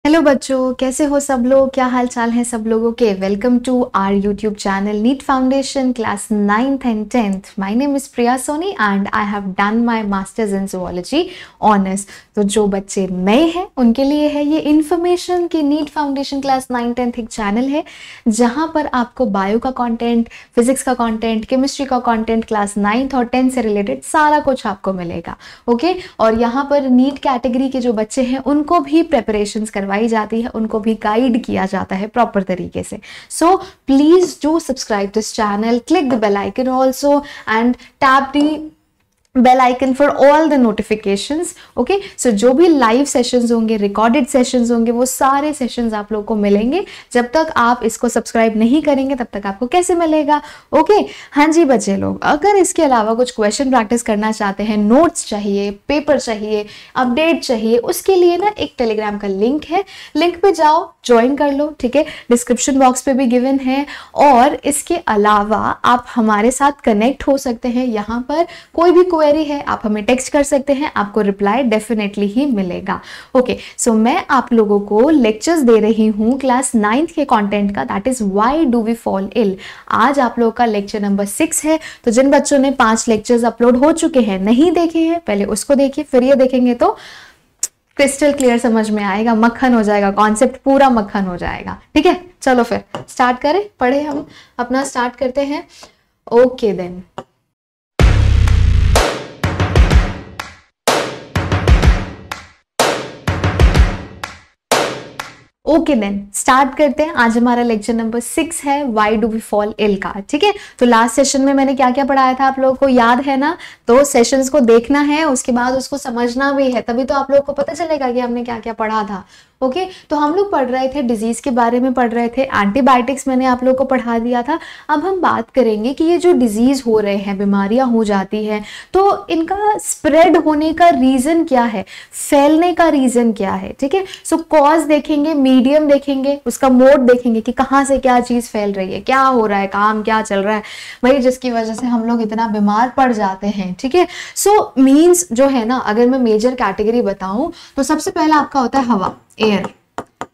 Hello बच्चों, कैसे हो सब लोग? क्या हाल चाल है सब लोगों के? Welcome to our YouTube channel NEET foundation class 9th and 10th। My name is Priya Soni and I have done my masters in zoology honours. तो जो बच्चे नए हैं उनके लिए है ये इन्फॉर्मेशन कि NEET foundation class 9th 10th एक चैनल है जहां पर आपको बायो का कंटेंट, फिजिक्स का कंटेंट, केमिस्ट्री का कंटेंट, क्लास 9th और 10th से रिलेटेड सारा कुछ आपको मिलेगा। ओके, और यहाँ पर नीट कैटेगरी के जो बच्चे हैं उनको भी प्रेपरेशंस करवाई जाती है, उनको भी गाइड किया जाता है प्रॉपर तरीके से। So please do subscribe this channel, click the bell icon also and tap the bell icon for all the notifications. Okay, so जो भी लाइव सेशंस होंगे, रिकॉर्डेड सेशंस होंगे, वो सारे सेशंस आप लोगों को मिलेंगे। जब तक आप इसको सब्सक्राइब नहीं करेंगे तब तक आपको कैसे मिलेगा? ओके, हाँ जी बच्चे लोग, अगर इसके अलावा कुछ क्वेश्चन प्रैक्टिस करना चाहते हैं, नोट्स चाहिए, पेपर चाहिए, अपडेट चाहिए, उसके लिए ना एक टेलीग्राम का लिंक है, लिंक पे जाओ, ज्वाइन कर लो। ठीक है, डिस्क्रिप्शन बॉक्स पे भी गिवन है। और इसके अलावा आप हमारे साथ कनेक्ट हो सकते हैं। यहाँ पर कोई भी क्वेरी है आप हमें टेक्स्ट कर सकते हैं, आपको रिप्लाई डेफिनेटली ही मिलेगा। ओके, सो मैं आप लोगों को लेक्चर्स दे रही हूँ क्लास 9th के कंटेंट का, that is why do we fall ill. आज आप लोगों का लेक्चर नंबर 6 है। तो जिन बच्चों ने 5 लेक्चर्स अपलोड हो चुके हैं, नहीं देखे हैं, पहले उसको देखिए, फिर ये देखेंगे तो क्रिस्टल क्लियर समझ में आएगा, मक्खन हो जाएगा, कॉन्सेप्ट पूरा मक्खन हो जाएगा। ठीक है, चलो फिर स्टार्ट करें, पढ़े हम अपना स्टार्ट करते हैं। Okay then, okay then start करते हैं। आज हमारा लेक्चर नंबर 6 है, why do we fall ill का। ठीक है, तो लास्ट सेशन में मैंने क्या क्या पढ़ाया था आप लोगों को याद है ना? तो सेशंस को देखना है, उसके बाद उसको समझना भी है, तभी तो आप लोगों को पता चलेगा कि हमने क्या क्या पढ़ा था। ओके, तो हम लोग पढ़ रहे थे डिजीज के बारे में, पढ़ रहे थे एंटीबायोटिक्स, मैंने आप लोगों को पढ़ा दिया था। अब हम बात करेंगे कि ये जो डिजीज हो रहे हैं, बीमारियां हो जाती हैं, तो इनका स्प्रेड होने का रीजन क्या है, फैलने का रीजन क्या है। ठीक है, सो कॉज देखेंगे, मीडियम देखेंगे, उसका मोड देखेंगे कि कहाँ से क्या चीज फैल रही है, क्या हो रहा है, काम क्या चल रहा है भाई, जिसकी वजह से हम लोग इतना बीमार पड़ जाते हैं। ठीक है, सो मीन्स जो है ना, अगर मैं मेजर कैटेगरी बताऊं तो सबसे पहला आपका होता है हवा, एयर।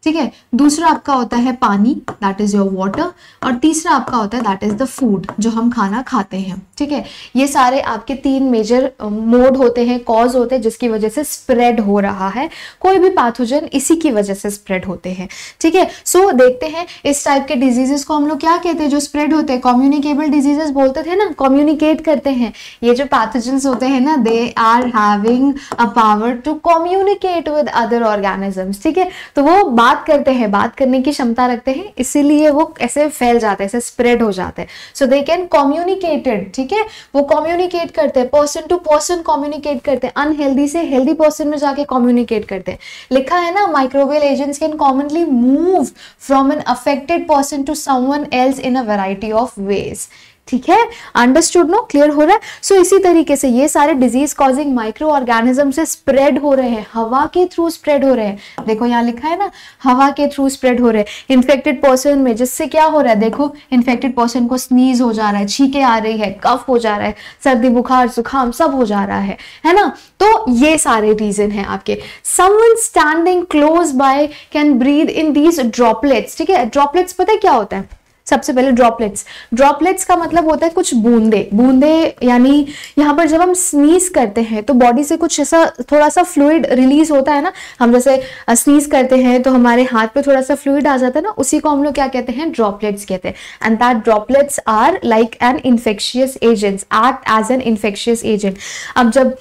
ठीक है, दूसरा आपका होता है पानी, दैट इज योर वाटर, और तीसरा आपका होता है दैट इज द फूड, जो हम खाना खाते हैं। ठीक है, ये सारे आपके 3 मेजर मोड होते हैं, कॉज होते हैं, जिसकी वजह से स्प्रेड हो रहा है कोई भी पैथोजन, इसी की वजह से स्प्रेड होते हैं। ठीक है, सो देखते हैं इस टाइप के डिजीजेस को हम लोग क्या कहते हैं, जो स्प्रेड होते हैं, कम्युनिकेबल डिजीजेस बोलते थे ना, कम्युनिकेट करते हैं। ये जो पैथोजन्स होते हैं ना, they are having a power to communicate with other organisms. ठीक है, तो वो बात करते हैं, बात करने की क्षमता रखते हैं, इसीलिए वो ऐसे फैल जाते हैं, ऐसे स्प्रेड हो जाते हैं। सो दे कैन कम्युनिकेटेड। ठीक है, वो कम्युनिकेट करते हैं, पर्सन टू पर्सन कम्युनिकेट करते हैं, अनहेल्दी से हेल्दी पर्सन में जाके कम्युनिकेट करते हैं। लिखा है ना, microbial agents can commonly move from an affected person to someone else in a variety of ways. ठीक है, अंडरस्टूड नो, क्लियर हो रहा है? सो इसी तरीके से ये सारे डिजीज कॉजिंग माइक्रो ऑर्गेनिज्म से स्प्रेड हो रहे हैं, हवा के थ्रू स्प्रेड हो रहे हैं। देखो यहाँ लिखा है ना, हवा के थ्रू स्प्रेड हो रहे हैं इन्फेक्टेड पर्सन में, जिससे क्या हो रहा है, देखो इन्फेक्टेड पर्सन को स्नीज हो जा रहा है, छींके आ रही है, कफ हो जा रहा है, सर्दी बुखार जुकाम सब हो जा रहा है ना? तो ये सारे रीजन है आपके। Someone standing close by can breathe in these droplets. ठीक है, ड्रॉपलेट्स पता है क्या होता है? सबसे पहले ड्रॉपलेट्स का मतलब होता है कुछ बूंदे, यानी यहाँ पर जब हम स्नीज करते हैं तो बॉडी से कुछ ऐसा थोड़ा सा फ्लूइड रिलीज होता है ना, हम जैसे स्नीज करते हैं तो हमारे हाथ पे थोड़ा सा फ्लूइड आ जाता है ना, उसी को हम लोग क्या कहते हैं, ड्रॉपलेट्स कहते हैं। And that droplets are like an infectious agent, act as an infectious agent. अब जब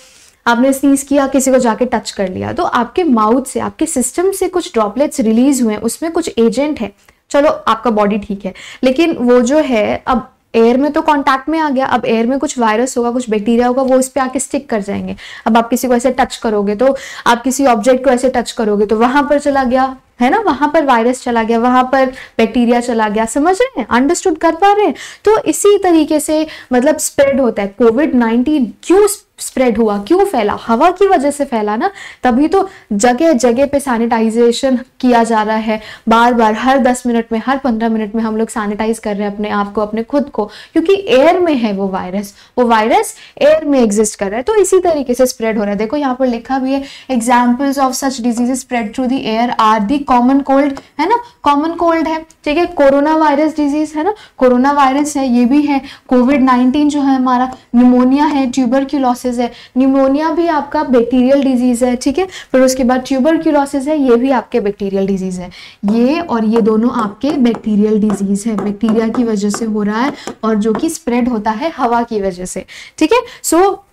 आपने स्नीज किया, किसी को जाके टच कर लिया, तो आपके माउथ से, आपके सिस्टम से कुछ ड्रॉपलेट्स रिलीज हुए, उसमें कुछ एजेंट है। चलो आपका बॉडी ठीक है, लेकिन वो जो है अब एयर में तो कांटेक्ट में आ गया, अब एयर में कुछ वायरस होगा, कुछ बैक्टीरिया होगा, वो उस पे आके स्टिक कर जाएंगे। अब आप किसी को ऐसे टच करोगे, तो आप किसी ऑब्जेक्ट को ऐसे टच करोगे तो वहां पर चला गया, है ना, वहां पर वायरस चला गया, वहां पर बैक्टीरिया चला गया। समझ रहे हैं, अंडरस्टूड कर पा रहे हैं? तो इसी तरीके से मतलब स्प्रेड होता है। कोविड-19 क्यों स्प्रेड हुआ, क्यों फैला, हवा की वजह से फैला ना, तभी तो जगह जगह पे सैनिटाइजेशन किया जा रहा है, बार बार हर 10 मिनट में, हर 15 मिनट में हम लोग सैनिटाइज कर रहे हैं अपने आप को, अपने खुद को, क्योंकि एयर में है वो वायरस एयर में एग्जिस्ट कर रहा है, तो इसी तरीके से स्प्रेड हो रहा है। देखो यहाँ पर लिखा भी है, examples of such diseases spread through the air are the common cold, है ना, कॉमन कोल्ड है, ठीक है, कोरोना वायरस डिजीज है ना, कोरोना वायरस है, ये भी है, कोविड-19 जो है हमारा, निमोनिया है, ट्यूबरक्यूलोसिस है, निमोनिया भी आपका बैक्टीरियल डिजीज है, ठीक है, फिर उसके बाद ट्यूबरक्यूलोसिस है, ये भी आपके बैक्टीरियल डिजीज है, ये और ये दोनों आपके बैक्टीरियल डिजीज है, बैक्टीरिया की वजह से हो रहा है और जो कि स्प्रेड होता है हवा की वजह से, ठीक है। सो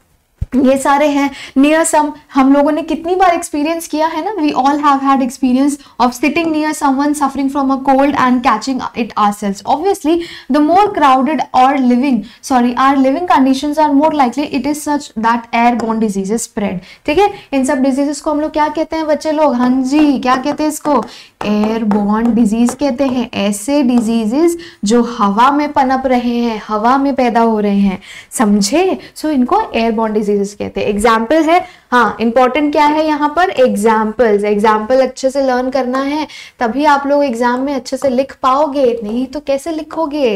ये सारे हैं नियर सम, हम लोगों ने कितनी बार एक्सपीरियंस किया है ना, we all have had experience of sitting near someone suffering from a cold and catching it ourselves. Obviously the more crowded और our living conditions are more likely it is such that airborne diseases spread, ठीक है। इन सब diseases को हम लोग क्या कहते हैं बच्चे लोग, हाँ जी, क्या कहते हैं इसको, एयरबोर्न डिजीज कहते हैं, ऐसे डिजीजेस जो हवा में पनप रहे हैं, हवा में पैदा हो रहे हैं, समझे, सो इनको एयरबोर्न डिजीजेस कहते हैं। एग्जाम्पल है, हाँ इंपॉर्टेंट क्या है यहाँ पर, एग्जाम्पल अच्छे से लर्न करना है, तभी आप लोग एग्जाम में अच्छे से लिख पाओगे, नहीं तो कैसे लिखोगे,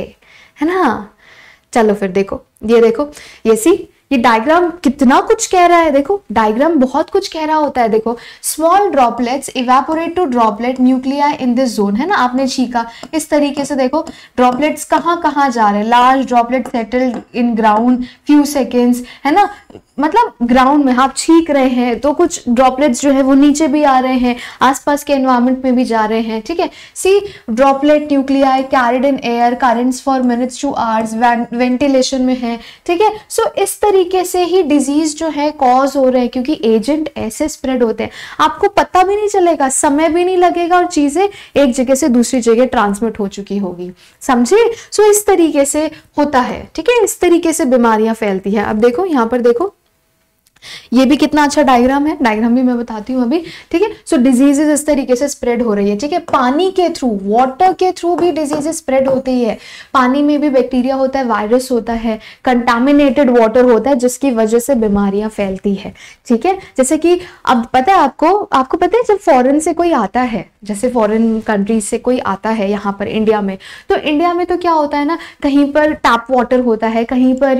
है ना। चलो फिर देखो, ये सी, ये डायग्राम कितना कुछ कह रहा है, देखो डायग्राम बहुत कुछ कह रहा होता है। देखो, small droplets evaporate to droplet nuclei in this zone, है ना, आपने छीका, इस तरीके से देखो ड्रॉपलेट्स कहाँ कहाँ जा रहे हैं, large droplet settled in ground few seconds, है ना, मतलब ग्राउंड में आप छीक रहे हैं तो कुछ ड्रॉपलेट्स जो है वो नीचे भी आ रहे हैं, आसपास के एनवायरमेंट में भी जा रहे हैं, ठीक है। See droplet nuclei carried in air currents for minutes to hours, ventilation में है, ठीक है। सो इस तरीके से ही डिजीज जो है कॉज हो रहे हैं, क्योंकि एजेंट ऐसे स्प्रेड होते हैं, आपको पता भी नहीं चलेगा, समय भी नहीं लगेगा और चीजें एक जगह से दूसरी जगह ट्रांसमिट हो चुकी होगी, समझे। सो इस तरीके से होता है, ठीक है, इस तरीके से बीमारियां फैलती है। अब देखो यहाँ पर देखो, ये भी कितना अच्छा डायग्राम है, डायग्राम भी मैं बताती हूँ अभी, ठीक है। सो डिजीजेस इस तरीके से स्प्रेड हो रही है, ठीक है, पानी के थ्रू, वाटर के थ्रू भी डिजीजेस स्प्रेड होती है, पानी में भी बैक्टीरिया होता है, वायरस होता है, कंटामिनेटेड वाटर होता है, जिसकी वजह से बीमारियां फैलती है, ठीक है। जैसे कि अब पता है आपको पता है, जब फॉरेन से कोई आता है, जैसे फॉरेन कंट्रीज से कोई आता है यहाँ पर इंडिया में, तो इंडिया में तो क्या होता है ना, कहीं पर टैप वाटर होता है, कहीं पर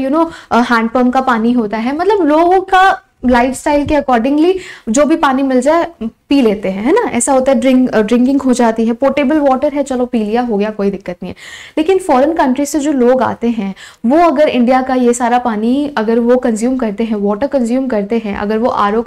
हैंडपंप का पानी होता है, मतलब लोगों का लाइफस्टाइल के अकॉर्डिंगली जो भी पानी मिल जाए पी लेते हैं, है ना, ऐसा होता है, ड्रिंकिंग हो जाती है, पोर्टेबल वाटर है, चलो पी लिया, हो गया, कोई दिक्कत नहीं है। लेकिन फॉरेन कंट्री से जो लोग आते हैं, वो अगर इंडिया का ये सारा पानी अगर वो कंज्यूम करते हैं, वाटर कंज्यूम करते हैं, अगर वो आरओ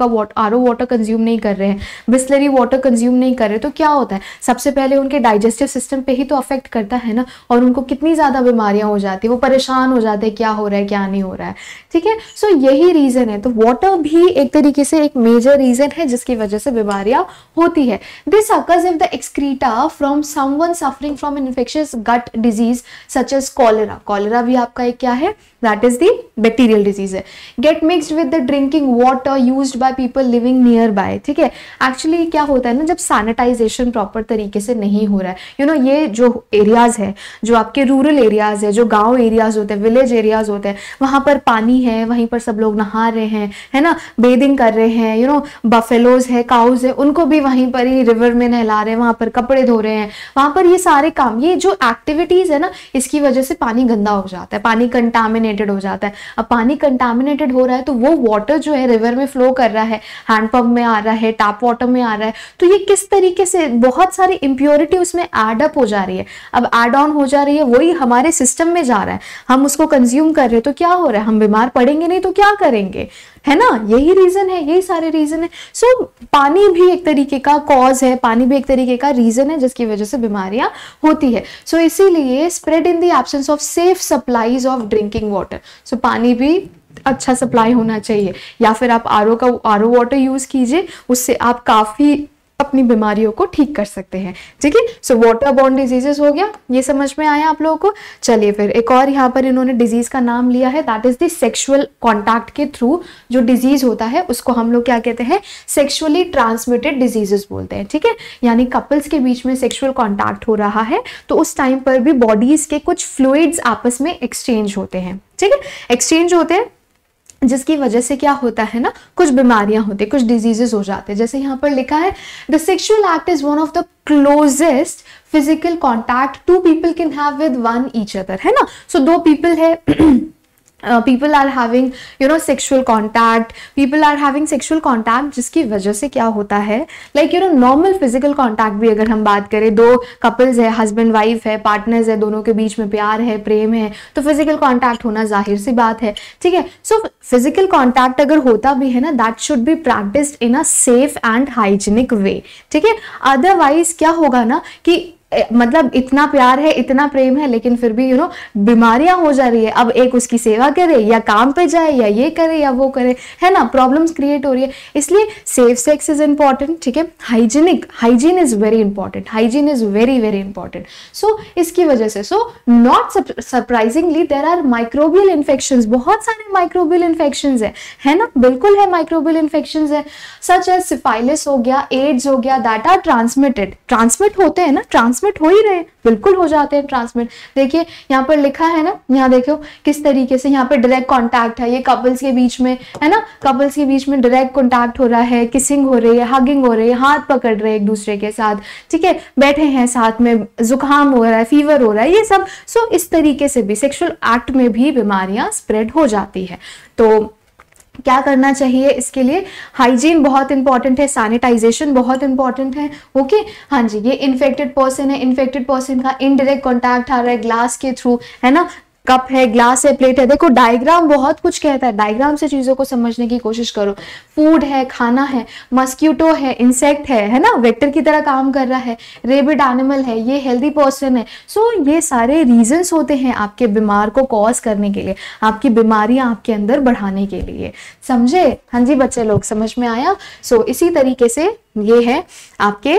वाटर कंज्यूम नहीं कर रहे हैं, बिस्लरी वाटर कंज्यूम नहीं कर रहे, तो क्या होता है, सबसे पहले उनके डाइजेस्टिव सिस्टम पे ही तो अफेक्ट करता है ना, और उनको कितनी ज्यादा बीमारियां हो जाती है, वो परेशान हो जाते हैं, क्या हो रहा है क्या नहीं हो रहा है, ठीक है। सो यही रीजन है, तो वाटर भी एक तरीके से एक मेजर रीजन है जिसकी वजह से बीमारियां होती है। This occurs if the excreta from someone suffering from an infectious gut disease such as cholera, cholera भी आपका एक क्या है, that is the bacterial disease है, get mixed with the drinking water used by people living nearby, ठीक है। Actually क्या होता है ना, जब सैनिटाइजेशन प्रॉपर तरीके से नहीं हो रहा है, ये जो एरियाज है, जो आपके रूरल एरियाज है, जो गांव एरियाज होते हैं, विलेज एरियाज होते हैं, वहां पर पानी है, वहीं पर सब लोग नहा रहे हैं, है ना, बेदिंग कर रहे हैं, बफेलोज है, काउज है, उनको भी वहीं पर ही रिवर में नहला रहे हैं, वहां पर कपड़े धो रहे हैं, वहां पर ये सारे काम, ये जो एक्टिविटीज है ना, इसकी वजह से पानी गंदा हो जाता है, पानी कंटामिनेटेड हो जाता है। अब पानी कंटामिनेटेड हो रहा है तो वो वाटर जो है रिवर में फ्लो कर रहा है, हैंडपंप में आ रहा है, टैप वाटर में आ रहा है, तो ये किस तरीके से बहुत सारी इंप्योरिटी उसमें एड अप हो जा रही है, अब एड ऑन हो जा रही है, वही हमारे सिस्टम में जा रहा है, हम उसको कंज्यूम कर रहे हैं, तो क्या हो रहा है, हम बीमार पड़ेंगे नहीं तो क्या करेंगे, है ना, यही रीजन है, यही सारे रीजन है। सो पानी भी एक तरीके का कॉज है, पानी भी एक तरीके का रीजन है जिसकी वजह से बीमारियां होती है। सो इसीलिए spread in the absence of safe supplies of drinking water, so पानी भी अच्छा सप्लाई होना चाहिए, या फिर आप आरओ वाटर यूज कीजिए, उससे आप काफी अपनी बीमारियों को ठीक कर सकते हैं, ठीक है। सो वाटर बॉर्न डिजीजेस हो गया, ये समझ में आया आप लोगों को। चलिए फिर एक और यहाँ पर इन्होंने डिजीज का नाम लिया है, that is the sexual contact के थ्रू जो डिजीज होता है उसको हम लोग क्या कहते हैं, सेक्सुअली ट्रांसमिटेड डिजीजेस बोलते हैं, ठीक है। यानी कपल्स के बीच में सेक्सुअल कॉन्टैक्ट हो रहा है तो उस टाइम पर भी बॉडीज के कुछ फ्लूइड्स आपस में एक्सचेंज होते हैं, ठीक है, एक्सचेंज होते हैं, जिसकी वजह से क्या होता है ना, कुछ बीमारियां होती है, कुछ डिजीजेस हो जाते हैं। जैसे यहाँ पर लिखा है the sexual act is one of the closest physical contact two people can have with one each other, है ना। सो दो पीपल है, people are having sexual contact, people are having sexual contact, जिसकी वजह से क्या होता है, like normal physical contact भी अगर हम बात करें, दो couples है, husband wife है, partners है, दोनों के बीच में प्यार है, प्रेम है, तो physical contact होना जाहिर सी बात है, ठीक है। so physical contact अगर होता भी है ना, that should be practiced in a safe and hygienic way, ठीक है। otherwise क्या होगा ना कि मतलब इतना प्यार है, इतना प्रेम है, लेकिन फिर भी बीमारियां हो जा रही है। अब एक उसकी सेवा करे या काम पे जाए या ये करे या वो करे, है ना, प्रॉब्लम्स क्रिएट हो रही है। इसलिए सेफ सेक्स इज इंपॉर्टेंट, ठीक है। Hygiene is very important, hygiene is very very important. So इसकी वजह से not surprisingly there are microbial infections, बहुत सारे माइक्रोबियल इन्फेक्शंस है ना, बिल्कुल है, माइक्रोबियल इन्फेक्शंस है, सच एज सिफाइलिस हो गया, एड्स हो गया, दैट आर ट्रांसमिटेड, ट्रांसमिट होते हैं ना, ट्रांसमिट हो ही रहे, बिल्कुल हो जाते हैं ट्रांसमिट। देखिए यहाँ पर लिखा है ना, यहाँ देखो किस तरीके से यहाँ पर डायरेक्ट कांटेक्ट है, ये कपल्स के बीच में है ना, कपल्स के बीच में डायरेक्ट कांटेक्ट हो रहा है, किसिंग हो रही है, हगिंग हो रही है, हाथ पकड़ रहे हैं एक दूसरे के साथ, ठीक है, बैठे हैं साथ में, जुकाम हो रहा है, फीवर हो रहा है, ये सब। सो इस तरीके से भी सेक्सुअल एक्ट में भी बीमारियां स्प्रेड हो जाती है। तो क्या करना चाहिए इसके लिए, हाइजीन बहुत इंपॉर्टेंट है, सैनिटाइजेशन बहुत इंपॉर्टेंट है, ओके। हाँ जी, ये इन्फेक्टेड पर्सन है, इन्फेक्टेड पर्सन का इनडायरेक्ट कांटेक्ट आ रहा है ग्लास के थ्रू, है ना, कप है, ग्लास है, प्लेट है। देखो डायग्राम बहुत कुछ कहता है, डायग्राम से चीजों को समझने की कोशिश करो। फूड है, खाना है, मस्क्यूटो है, इंसेक्ट है ना, वेक्टर की तरह काम कर रहा है, रेबिड एनिमल है, ये हेल्दी पर्सन है। सो ये सारे रीजंस होते हैं आपके बीमार को कॉज करने के लिए, आपकी बीमारियां आपके अंदर बढ़ाने के लिए, समझे। हाँ जी बच्चे लोग, समझ में आया। सो इसी तरीके से ये है आपके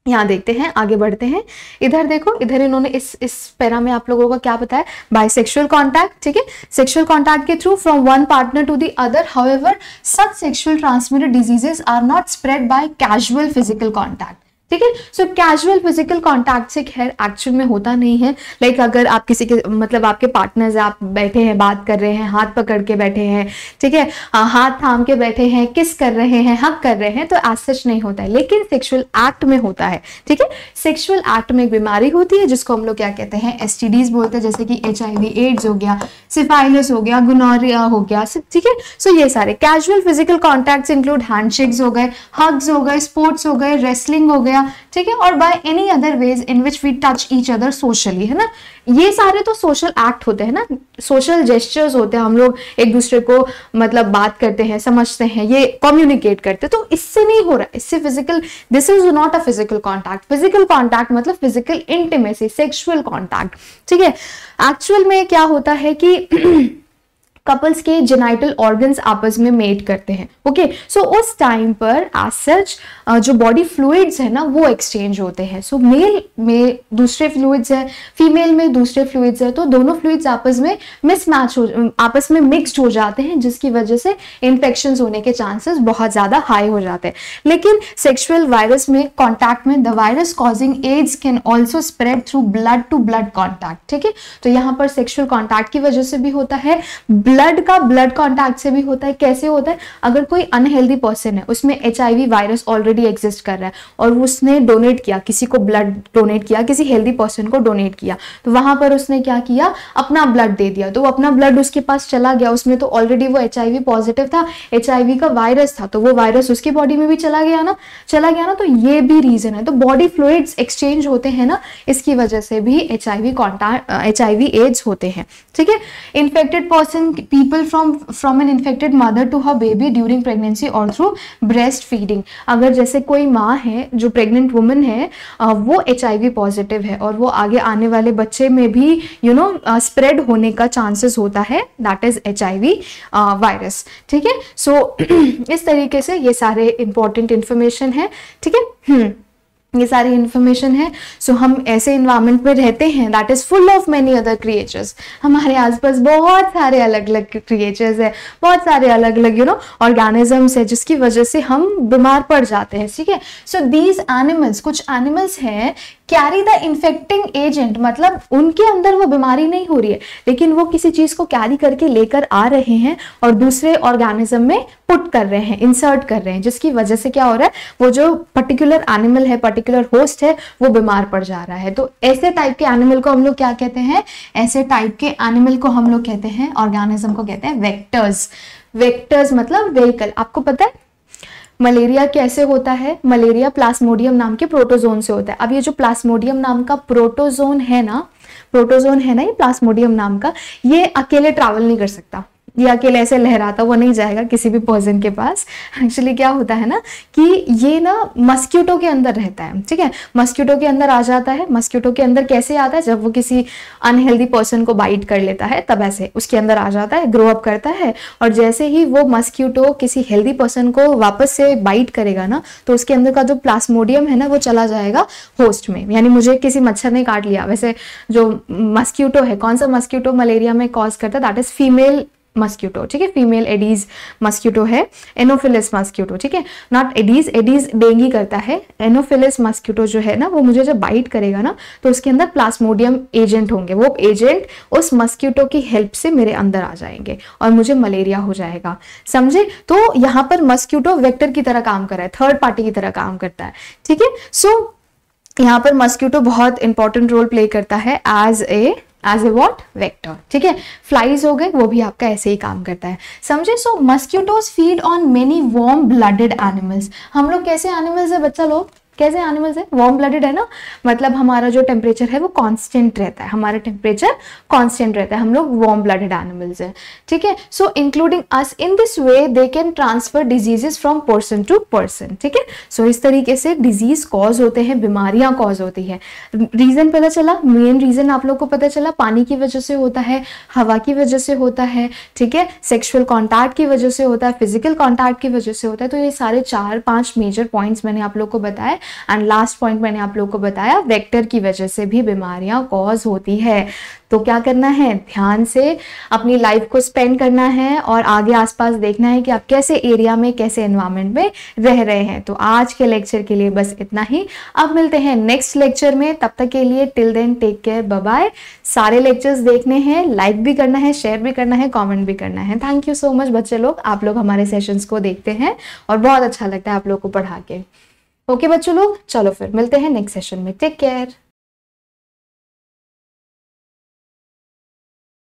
यहाँ देखते हैं, आगे बढ़ते हैं। इधर देखो, इधर इन्होंने इस पैरा में आप लोगों को क्या बताया, बाय सेक्सुअल कॉन्टैक्ट, ठीक है, सेक्सुअल कॉन्टैक्ट के through from one partner to the other, however such sexual transmitted diseases are not spread by casual physical contact, ठीक है। सो कैजुअल फिजिकल कॉन्टैक्ट से खैर एक्चुअल में होता नहीं है, लाइक अगर आप किसी के मतलब आपके पार्टनर्स, आप बैठे हैं, बात कर रहे हैं, हाथ पकड़ के बैठे हैं, ठीक है, हाथ थाम के बैठे हैं, किस कर रहे हैं, हक कर रहे हैं, तो एज सच नहीं होता है, लेकिन सेक्सुअल एक्ट में होता है, ठीक है। सेक्सुअल एक्ट में एक बीमारी होती है जिसको हम लोग क्या कहते हैं, एसटीडीज बोलते हैं, जैसे कि HIV एड्स हो गया, सिफाइलिस हो गया, गोनोरिया हो गया, ठीक है। सो ये सारे casual physical contacts include handshakes हो गए, हग्स हो गए, स्पोर्ट्स हो गए, रेसलिंग हो गया, ठीक है, और by any other ways in which we touch each other socially, है ना। ये सारे तो सोशल एक्ट होते हैं ना, सोशल जेस्चर्स होते हैं, हम लोग एक दूसरे को मतलब बात करते हैं, समझते हैं, ये कम्युनिकेट करते हैं, तो इससे नहीं हो रहा, इससे physical, this is not a physical contact. Physical contact मतलब फिजिकल इंटीमेसी, सेक्सुअल कॉन्टैक्ट, ठीक है। एक्चुअल में क्या होता है कि कपल्स के जेनाइटल ऑर्गन्स आपस में मेट करते हैं, ओके। सो उस टाइम पर एज सच जो बॉडी फ्लूइड्स है ना वो एक्सचेंज होते हैं। सो मेल में दूसरे फ्लूइड्स है, फीमेल में दूसरे फ्लूइड्स है, तो दोनों फ्लूइड्स आपस में मिसमैच हो, आपस में मिक्सड हो जाते हैं, जिसकी वजह से इन्फेक्शंस होने के चांसेस बहुत ज्यादा हाई हो जाते हैं। लेकिन सेक्सुअल वायरस में कॉन्टैक्ट में the virus causing AIDS can also spread through blood to blood contact, ठीक है। तो यहाँ पर सेक्सुअल कॉन्टैक्ट की वजह से भी होता है, ब्लड का ब्लड कांटेक्ट से भी होता है। कैसे होता है, अगर कोई अनहेल्दी पर्सन है, उसमें HIV वायरस ऑलरेडी एग्जिस्ट कर रहा है और उसने डोनेट किया, किसी को ब्लड डोनेट किया, किसी हेल्दी पर्सन को डोनेट किया, तो वहां पर उसने क्या किया, अपना ब्लड दे दिया, तो अपना ब्लड उसके पास चला गया, उसमें तो ऑलरेडी वो HIV पॉजिटिव था, HIV का वायरस था, तो वो वायरस उसकी बॉडी में भी चला गया ना, तो ये भी रीजन है। तो बॉडी फ्लूइड्स एक्सचेंज होते हैं ना, इसकी वजह से भी HIV एड्स होते हैं, ठीक है। Infected person people from an infected mother to her baby during pregnancy or through breast feeding। अगर जैसे कोई माँ है जो प्रेग्नेंट वुमन है, वो HIV पॉजिटिव है और वो आगे आने वाले बच्चे में भी स्प्रेड होने का चांसेस होता है, दैट इज HIV वायरस, ठीक है। सो इस तरीके से ये सारे इंपॉर्टेंट इंफॉर्मेशन है, ठीक है। ये सारी इंफॉर्मेशन है। सो हम ऐसे इन्वायरमेंट में रहते हैं that is full of many other creatures. हमारे आसपास बहुत सारे अलग अलग क्रिएचर्स है, बहुत सारे अलग अलग ऑर्गेनिजम्स है, जिसकी वजह से हम बीमार पड़ जाते हैं, ठीक है। सो दीज एनिमल्स, कुछ एनिमल्स हैं कैरी द इन्फेक्टिंग एजेंट, मतलब उनके अंदर वो बीमारी नहीं हो रही है, लेकिन वो किसी चीज को कैरी करके लेकर आ रहे हैं और दूसरे ऑर्गेनिज्म में पुट कर रहे हैं, इंसर्ट कर रहे हैं, जिसकी वजह से क्या हो रहा है, वो जो पर्टिकुलर एनिमल है, पर्टिकुलर होस्ट है, वो बीमार पड़ जा रहा है। तो ऐसे टाइप के एनिमल को हम लोग क्या कहते हैं, ऐसे टाइप के एनिमल को हम लोग कहते हैं, ऑर्गेनिज्म को कहते हैं वेक्टर्स। वेक्टर्स मतलब व्हीकल। आपको पता है मलेरिया कैसे होता है, मलेरिया प्लाज्मोडियम नाम के प्रोटोजोन से होता है। अब ये जो प्लाज्मोडियम नाम का प्रोटोजोन है ना, ये प्लाज्मोडियम नाम का, ये अकेले ट्रैवल नहीं कर सकता, ये अकेले ऐसे लहराता हुआ नहीं जाएगा किसी भी पर्सन के पास। एक्चुअली क्या होता है ना कि ये ना मस्क्यूटो के अंदर रहता है, ठीक है, मस्क्यूटो के अंदर आ जाता है। मस्क्यूटो के अंदर कैसे आता है, जब वो किसी अनहेल्दी पर्सन को बाइट कर लेता है तब ऐसे उसके अंदर आ जाता है, ग्रो अप करता है, और जैसे ही वो मस्क्यूटो किसी हेल्दी पर्सन को वापस से बाइट करेगा ना, तो उसके अंदर का जो प्लाज्मोडियम है ना, वो चला जाएगा होस्ट में। यानी मुझे किसी मच्छर ने काट लिया, वैसे जो मस्क्यूटो है, कौन सा मस्क्यूटो मलेरिया में कॉज करता है, दैट इज फीमेल मस्क्यूटो, ठीक है, फीमेल एडीज मस्क्यूटो है, एनोफिलिस मस्क्यूटो, ठीक है, नॉट एडीज, एडीज डेंगी करता है, एनोफिलिस मस्क्यूटो जो है ना, वो मुझे जब बाइट करेगा ना, तो उसके अंदर प्लाज्मोडियम एजेंट होंगे, वो एजेंट उस मस्क्यूटो की हेल्प से मेरे अंदर आ जाएंगे और मुझे मलेरिया हो जाएगा, समझे। तो यहाँ पर मस्क्यूटो वेक्टर की तरह काम कर रहा है, थर्ड पार्टी की तरह काम करता है, ठीक है। सो यहाँ पर मस्क्यूटो बहुत इंपॉर्टेंट रोल प्ले करता है एज ए व्हाट, वेक्टर, ठीक है। फ्लाइज हो गए, वो भी आपका ऐसे ही काम करता है, समझे। So mosquitoes feed on many warm blooded animals. हम लोग कैसे एनिमल्स है बच्चा लोग, कैसे एनिमल्स है, वार्म ब्लडेड है ना, मतलब हमारा जो टेम्परेचर है वो कांस्टेंट रहता है, हमारा टेम्परेचर कांस्टेंट रहता है, हम लोग वार्म ब्लडेड एनिमल्स है, ठीक है। So including us, in this way they can transfer diseases from person to person, ठीक है। सो इस तरीके से डिजीज कॉज होते हैं, बीमारियां कॉज होती है। रीजन पता चला, मेन रीजन आप लोग को पता चला, पानी की वजह से होता है, हवा की वजह से होता है, ठीक है, सेक्सुअल कॉन्टैक्ट की वजह से होता है, फिजिकल कॉन्टैक्ट की वजह से होता है। तो ये सारे 4-5 मेजर पॉइंट्स मैंने आप लोग को बताया। एंड लास्ट पॉइंट मैंने आप लोगों को बताया, वेक्टर की वजह से भी बीमारियां कॉज होती है। तो क्या करना है, ध्यान से अपनी लाइफ को स्पेंड करना है और आगे आसपास देखना है कि आप कैसे एरिया में, कैसे एनवायरनमेंट में रह रहे हैं। तो आज के लेक्चर के लिए बस इतना ही, अब मिलते हैं नेक्स्ट लेक्चर में, तब तक के लिए till then take care, bye bye. सारे लेक्चर्स देखने हैं, लाइक भी करना है, शेयर भी करना है, कॉमेंट भी करना है। थैंक यू सो मच बच्चे लोग, आप लोग हमारे सेशंस को देखते हैं और बहुत अच्छा लगता है आप लोग को पढ़ा के। ओके बच्चों लोग, चलो फिर मिलते हैं नेक्स्ट सेशन में, टेक केयर।